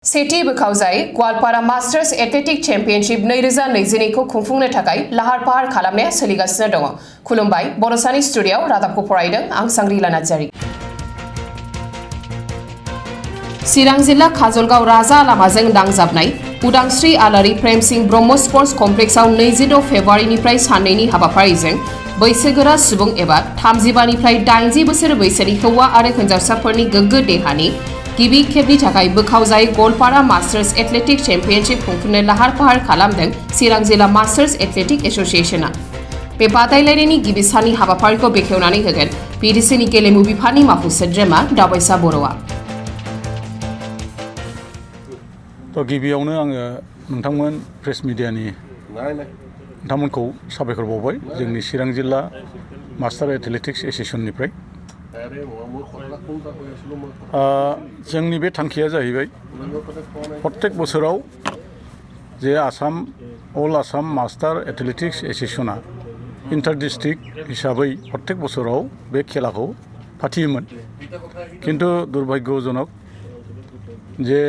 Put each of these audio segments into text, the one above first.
सेथि बोखावजाय Goalpara masters athletic championship 2022 खौ खुंफुंनो थाखाय लाहार फाहार खालामनाया सोलिगासिनो दङ। खुलुमबाय, बड'सानि स्टुडिय'आव रादाबखौ फरायदों आं सांग्रिला नार्जारि। चिरां जिल्ला काजलगाव राजा लामाजों नांजाबनाय उदांस्रि आलारि प्रेमसिंह ब्रह्म स्पर्ट्स कमप्लेक्सआव 26 फेब्रुवारिनिफ्राय साननैनि हाबाफारिजों बैसोगोरा सुबुं एबा 35 निफ्राय 80 बोसोर बैसोनि हौवा आरो हिन्जावसाफोरनि गोग्गो देहानि गिबि खेबनि थाखाय बोखावजाय गवालपारा मास्टार्स एथलेटिक चेम्पियनशिप खुंफुंनो लाहार फाहार खालामदों चिरां जिल्ला मास्टार्स एथलेटिक एस'सिएशनआ। बे बादायलायनायनि गिबि साननि हाबाफारिखौ बेखेवनानै होगोन पिडिसिनि गेलेमु बिफाननि मावफुं सोद्रोमा बोदोसा बर'आ। गिबियावनो आङो नोंथांमोन प्रेस मिडियानि नोंथांमोनखौ साबायखर बावबाय जोंनि चिरां जिल्ला मास्टार एथलेटिक्स एस'सिएशननिफ्राय। जोंनि बे थांखिया जाहैबाय प्रत्येक बोसोराव जे अल आसाम मास्टार एथलेटिक्स एस'सिएशना इन्टार डिस्ट्रिक्ट हिसाबै प्रत्येक बोसोराव बे खेलाखौ फाथियोमोन, किन्तु दुर्भाग्यजनक जे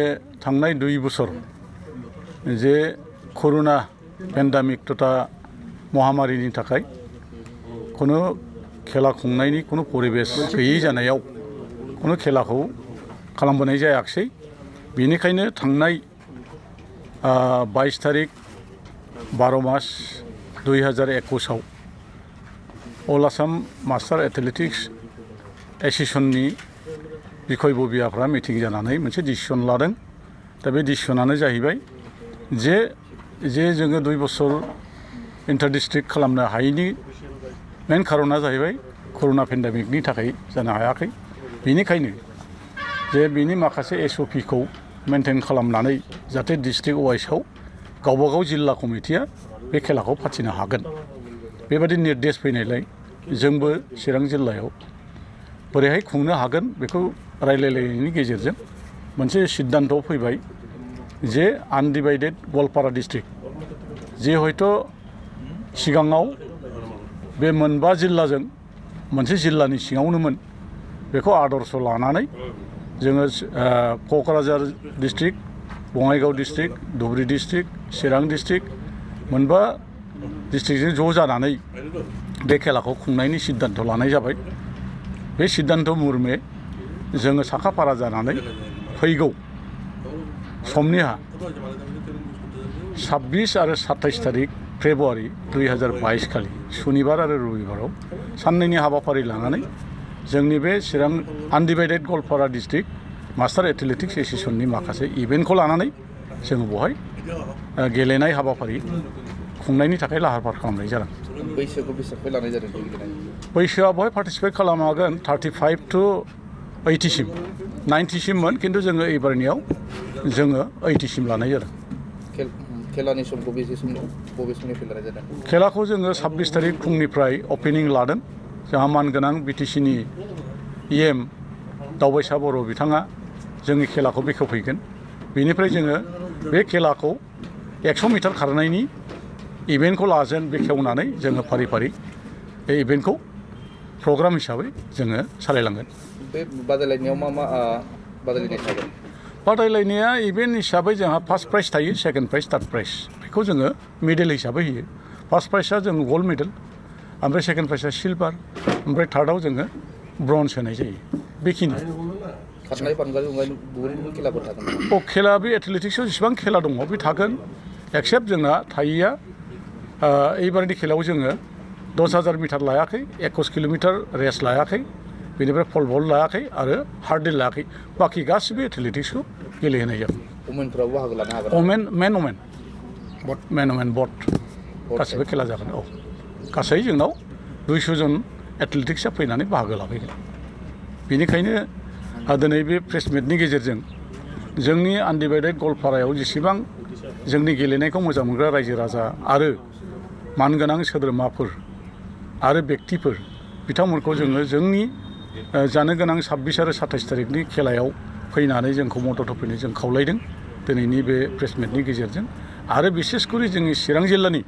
थांनाय 2 बोसोर जे करोना पेन्डेमिक तथा महामारिनि थाखाय खुनु खेला खुंनायनि खुनु परिबेस गैयै जानायाव खुनु खेलाखौ खालामबोनाय जायाखिसै। बेनिखायनो थांनाय 22 तारिख 12 मास 2021 आव अल आसाम मास्टार एथलेटिक्स एस'सिएशननि बिखय बबियाफ्रा मिटिं जानानै मोनसे डिसिसन लादों। दा बे डिसिसनानो जाहैबाय जे जोङो 2 बोसोर इन्टार डिस्ट्रिक्ट खालामनो हायैनि मेन खारना जाहैबाय करोना पेन्डेमिकनि थाखाय जानो हायाखै। बेनिखायनो जे बिनि माखासे एसअपिखौ मेनटेन खालामनानै जाहाथे डिस्ट्रिक्ट वाइसआव गावबागाव जिल्ला कमिटिया बे खेलाखौ फाथिनो हागोन, बेबायदि निर्देश फैनायलाय जोंबो चिरां जिल्लायाव बोरैहाय खुंनो हागोन बेखौ रायलायलायनायनि गेजेरजों मोनसे सिद्धान्त फैबाय जे आनडिभाइडेड गवालपारा डिस्ट्रिक्ट जे हयथ' सिगाङाव बे 9 जिल्लाजों मोनसे जिल्लानि सिङावनोमोन, बेखौ आदर्श लानानै जोङो Kokrajhar district, Bongaigaon district, Dhubri district, Chirang district 9 डिस्ट्रिक्टजों ज' जानानै बे खेलाखौ खुंनायनि सिद्धान्त लानाय जाबाय। बे सिद्धान्त मुर्मे जोङो साखाफारा जानानै फैगौ समनिहा 26 आरो 27 तारिख फेब्रुवारि 2022 खालि सुनिबार आरो रबिबाराव साननैनि हाबाफारि लानानै जोंनि बे चिरां आनडिभाइडेड गवालपारा डिस्ट्रिक्ट मास्टार एथलेटिक्स एस'सिएशननि माखासे इभेन्टखौ लानानै जोङो बेवहाय गेलेनाय हाबाफारि खुंनायनि थाखाय लाहार फाहार खालामनाय जादों। बैसोखौ बेसेबां लानाय जादों? बैसोआ बेवहाय पार्टिसिपेट खालामनो हागोन 35 to 80 सिम, 90 सिममोन, किन्तु जोङो एबारनियाव जोङो 80 सिम लानाय जादों। खेलानि समखौ बबे समनिफ्राय लानाय जादों? खेलाखौ जोङो 26 तारिख फुंनिफ्राय अपेनिं लादों। जोंहा मानगोनां बिटिसिनि EM बोदोसा बर' बिथाङा जोंनि खेलाखौ बेखेवफैगोन। बेनिफ्राय जोङो बे खेलाखौ 100 मिटार खारनायनि इभेन्टखौ लाजेन बेखेवनानै जोङो फारि फारि बे इभेन्टखौ प्रग्राम हिसाबै जोङो सालायलांगोन। बे बादायलायनायाव मा बादायलायनाय थागोन? बादायलायनाया इभेन्ट हिसाबै जोंहा फार्स्ट प्राइज थायो, सेकेन्ड प्राइज, थार्ड प्राइज। बेखौ जोङो मेडेल हिसाबै होयो। फार्स्ट प्राइजआ जोङो गल्ड मेडेल, ओमफ्राय सेकेन्ड प्राइजआ सिलभार, ओमफ्राय थार्डआव जोङो ब्रन्ज होनाय जायो। बेखिनि। खारनाय बारनाय गुबुन खेलाफोर थागोन? खेला बे एथलेटिक्सआव जेसेबां खेला दङ बे थागोन, एक्सेप्ट जोंना थायैया एबारनि खेलायाव जोङो 10,000 मिटार लायाखै, 21 किल'मिटार रेस लायाखै, बेनिफ्राय पल भल्ट लायाखै आरो हार्डल लायाखै। बाखि गासिबो एथलेटिक्सखौ गेलेहोनाय जागोन। वमेनफ्राबो बाहागो लानो हागोन? मेन बट गासिबो खेला जागोन। औ, गासै जोंनाव 200 जन एथलेटिक्सआ फैनानै बाहागो लाफैगोन। बेनिखायनो दिनै बे प्रेस मिटनि गेजेरजों जोंनि आनडिभाइडेड गवालपारायाव जेसेबां जोंनि गेलेनायखौ मोजां मोनग्रा रायजो राजा आरो मानगोनां सोद्रोमाफोर आरो बेक्तिफोर बिथांमोनखौ जोङो जोंनि जानो गोनां 26 आरो 27 तारिखनि खेलायाव फैनानै जोंखौ मदद होफैनो जों खावलायदों दिनैनि बे प्रेस मिटनि गेजेरजों। आरो बिसेसकरि जोंनि चिरां जिल्लानि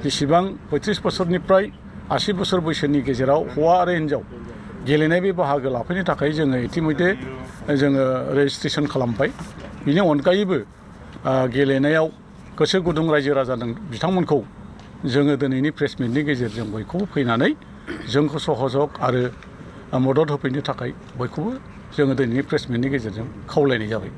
जेसेबां 35 बोसोरनिफ्राय 80 बोसोर बैसोनि गेजेराव हौवा आरो हिन्जाव गेलेनाय बे बाहागो लाफैनो थाखाय जोङो इतिमध्ये जोङो रेजिस्ट्रेसन खालामबाय। बिनि अनगायैबो गेलेनायाव गोसो गुदुं रायजो राजा बिथांमोनखौ जोङो दिनैनि प्रेस मिटनि गेजेरजों बयखौबो फैनानै जोंखौ सहजग आरो मदद होफैनो थाखाय बयखौबो जोङो दिनैनि प्रेस मिटनि गेजेरजों खावलायनाय जाबाय।